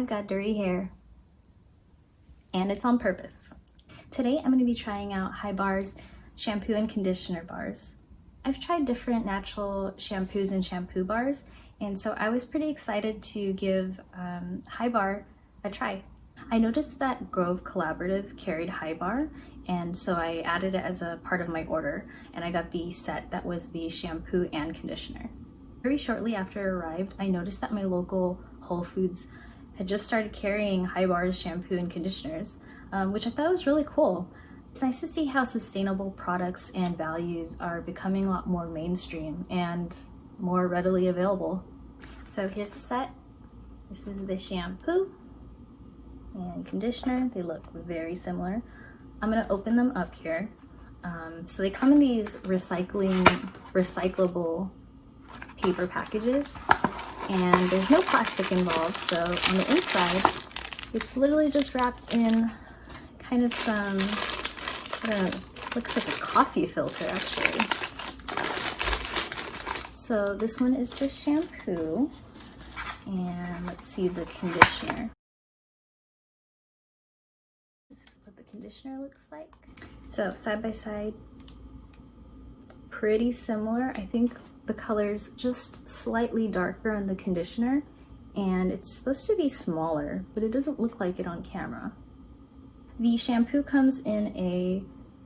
I've got dirty hair, and it's on purpose. Today I'm going to be trying out HiBAR's shampoo and conditioner bars. I've tried different natural shampoos and shampoo bars, and so I was pretty excited to give HiBAR a try. I noticed that Grove Collaborative carried HiBAR, and so I added it as a part of my order, and I got the set that was the shampoo and conditioner. Very shortly after it arrived, I noticed that my local Whole Foods had just started carrying HiBAR's shampoo and conditioners, which I thought was really cool. It's nice to see how sustainable products and values are becoming a lot more mainstream and more readily available. So here's the set. This is the shampoo and conditioner. They look very similar. I'm gonna open them up here. So they come in these recyclable paper packages, and there's no plastic involved, so on the inside it's literally just wrapped in kind of some, I don't know, looks like a coffee filter actually. So this one is the shampoo, and let's see the conditioner. This is what the conditioner looks like. So side by side, pretty similar. I think the color's just slightly darker on the conditioner, and it's supposed to be smaller, but it doesn't look like it on camera. The shampoo comes in a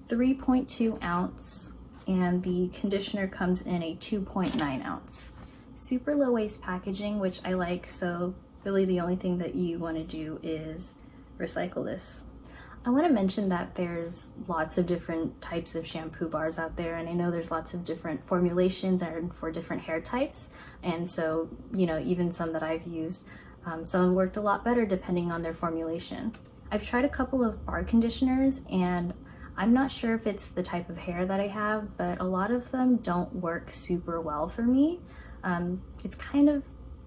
3.2 ounce, and the conditioner comes in a 2.9 ounce. Super low waste packaging, which I like, so really the only thing that you want to do is recycle this. I want to mention that there's lots of different types of shampoo bars out there, and I know there's lots of different formulations and for different hair types, and so, you know, even some that I've used, some worked a lot better depending on their formulation. I've tried a couple of bar conditioners, and I'm not sure if it's the type of hair that I have, but a lot of them don't work super well for me. It's kind of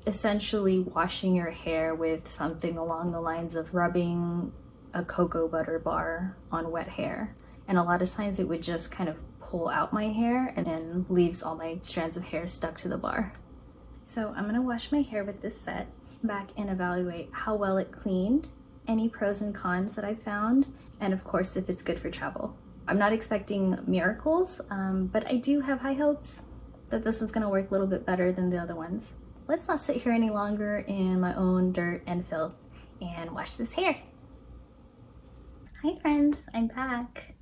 essentially washing your hair with something along the lines of rubbing a cocoa butter bar on wet hair, and a lot of times it would just kind of pull out my hair and then leaves all my strands of hair stuck to the bar. So I'm gonna wash my hair with this set, back and evaluate how well it cleaned, any pros and cons that I found, and of course if it's good for travel. I'm not expecting miracles, but I do have high hopes that this is gonna work a little bit better than the other ones. Let's not sit here any longer in my own dirt and filth and wash this hair. Hi friends, I'm back.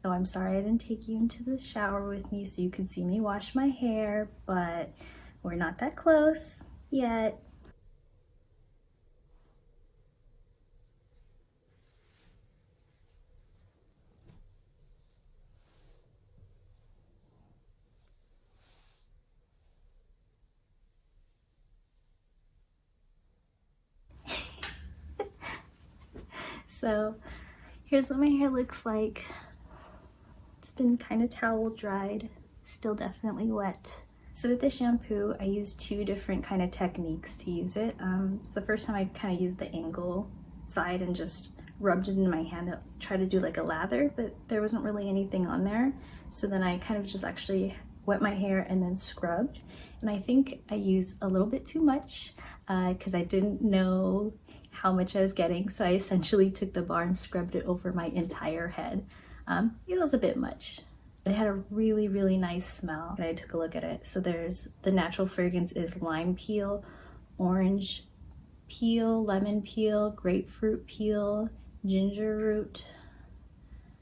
So I'm sorry I didn't take you into the shower with me so you could see me wash my hair, but we're not that close yet. So here's what my hair looks like. It's been kind of towel dried, still definitely wet. So with the shampoo, I used two different kind of techniques to use it. So the first time I kind of used the angle side and just rubbed it in my hand, tried to do like a lather, but there wasn't really anything on there. So then I kind of just actually wet my hair and then scrubbed. And I think I used a little bit too much because I didn't know how much I was getting, so I essentially took the bar and scrubbed it over my entire head. It was a bit much. It had a really, really nice smell, and I took a look at it. So there's the natural fragrance is lime peel, orange peel, lemon peel, grapefruit peel, ginger root,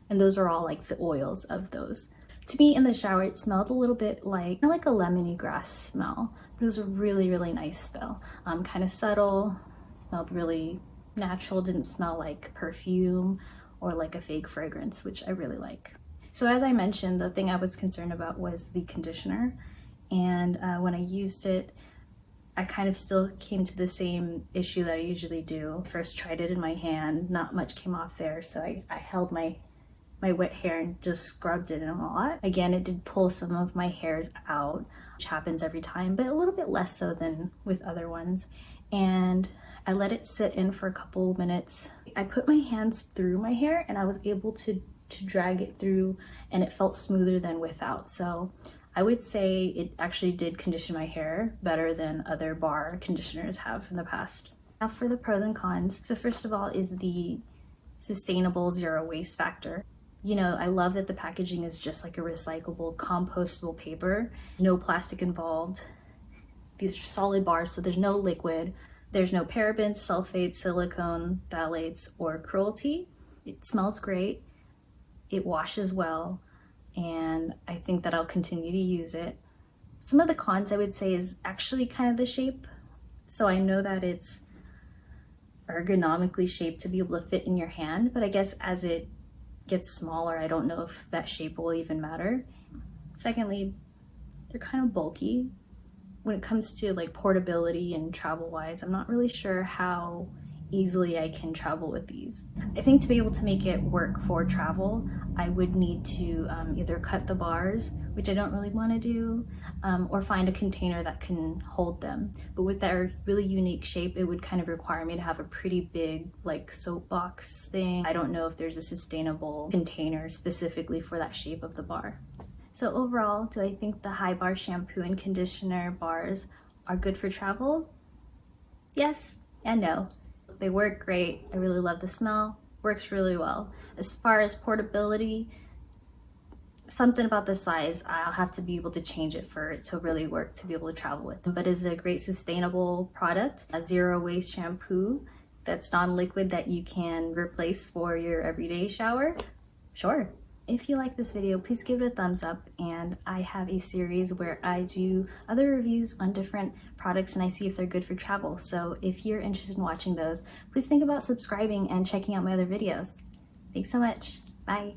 and those are all like the oils of those. To me, in the shower, it smelled a little bit like, not like a lemony grass smell, but it was a really, really nice smell. Kind of subtle. Smelled really natural, didn't smell like perfume or like a fake fragrance, which I really like. So as I mentioned, the thing I was concerned about was the conditioner, and when I used it, I kind of still came to the same issue that I usually do. First tried it in my hand, not much came off there, so I held my wet hair and just scrubbed it in a lot. Again, it did pull some of my hairs out, which happens every time, but a little bit less so than with other ones. And I let it sit in for a couple minutes. I put my hands through my hair and I was able to drag it through, and it felt smoother than without. So I would say it actually did condition my hair better than other bar conditioners have in the past. Now for the pros and cons. So first of all is the sustainable zero waste factor. You know, I love that the packaging is just like a recyclable, compostable paper. No plastic involved. These are solid bars, so there's no liquid. There's no parabens, sulfates, silicone, phthalates, or cruelty. It smells great. It washes well, and I think that I'll continue to use it. Some of the cons I would say is actually kind of the shape. So I know that it's ergonomically shaped to be able to fit in your hand, but I guess as it gets smaller, I don't know if that shape will even matter. Secondly, they're kind of bulky. When it comes to like portability and travel wise, I'm not really sure how easily I can travel with these. I think to be able to make it work for travel, I would need to either cut the bars, which I don't really want to do, or find a container that can hold them. But with their really unique shape, it would kind of require me to have a pretty big like soapbox thing. I don't know if there's a sustainable container specifically for that shape of the bar. So overall, do I think the HiBAR shampoo and conditioner bars are good for travel? Yes and no. They work great. I really love the smell. Works really well. As far as portability, something about the size, I'll have to be able to change it for it to really work to be able to travel with. But it's a great sustainable product, a zero waste shampoo that's non-liquid that you can replace for your everyday shower. Sure. If you like this video, please give it a thumbs up, and I have a series where I do other reviews on different products and I see if they're good for travel. So if you're interested in watching those, please think about subscribing and checking out my other videos. Thanks so much. Bye.